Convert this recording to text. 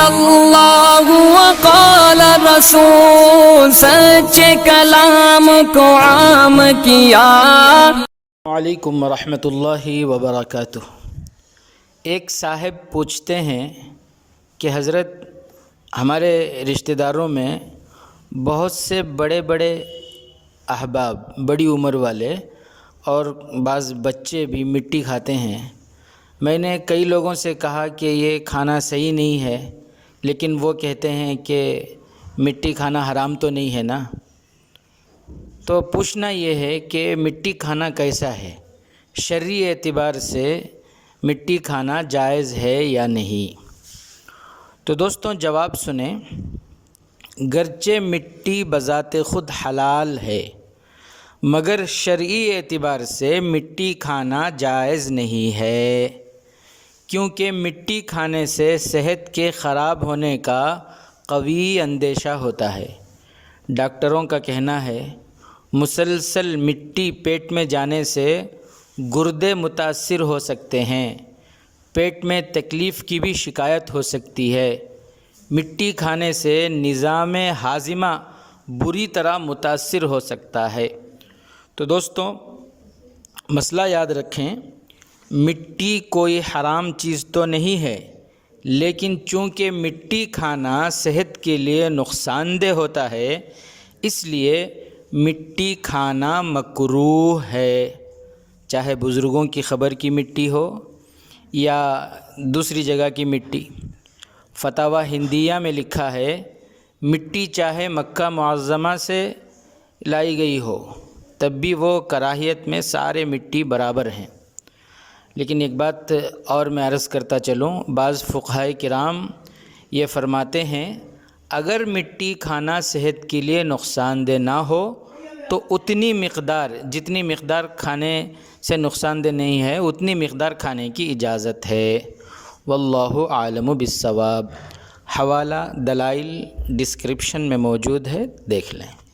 اللہ وقال الرسول، سچے کلام کو عام کیا۔ وعلیکم ورحمۃ اللہ وبرکاتہ۔ ایک صاحب پوچھتے ہیں کہ حضرت ہمارے رشتہ داروں میں بہت سے بڑے بڑے احباب، بڑی عمر والے اور بعض بچے بھی مٹی کھاتے ہیں۔ میں نے کئی لوگوں سے کہا کہ یہ کھانا صحیح نہیں ہے، لیکن وہ کہتے ہیں کہ مٹی کھانا حرام تو نہیں ہے نا۔ تو پوچھنا یہ ہے کہ مٹی کھانا کیسا ہے، شرعی اعتبار سے مٹی کھانا جائز ہے یا نہیں؟ تو دوستوں جواب سنیں۔ گرچہ مٹی بذات خود حلال ہے، مگر شرعی اعتبار سے مٹی کھانا جائز نہیں ہے، کیونکہ مٹی کھانے سے صحت کے خراب ہونے کا قوی اندیشہ ہوتا ہے۔ ڈاکٹروں کا کہنا ہے مسلسل مٹی پیٹ میں جانے سے گردے متاثر ہو سکتے ہیں، پیٹ میں تکلیف کی بھی شکایت ہو سکتی ہے۔ مٹی کھانے سے نظام ہاضمہ بری طرح متاثر ہو سکتا ہے۔ تو دوستوں مسئلہ یاد رکھیں، مٹی کوئی حرام چیز تو نہیں ہے، لیکن چونکہ مٹی کھانا صحت کے لیے نقصان دہ ہوتا ہے، اس لیے مٹی کھانا مکروہ ہے، چاہے بزرگوں کی قبر کی مٹی ہو یا دوسری جگہ کی مٹی۔ فتاوی ہندیہ میں لکھا ہے مٹی چاہے مکہ معظمہ سے لائی گئی ہو تب بھی وہ کراہیت میں سارے مٹی برابر ہیں۔ لیکن ایک بات اور میں عرض کرتا چلوں، بعض فقہائے کرام یہ فرماتے ہیں اگر مٹی کھانا صحت کے لیے نقصان دہ نہ ہو تو اتنی مقدار، جتنی مقدار کھانے سے نقصان دہ نہیں ہے اتنی مقدار کھانے کی اجازت ہے۔ واللہ عالم بالصواب۔ حوالہ دلائل ڈسکرپشن میں موجود ہے، دیکھ لیں۔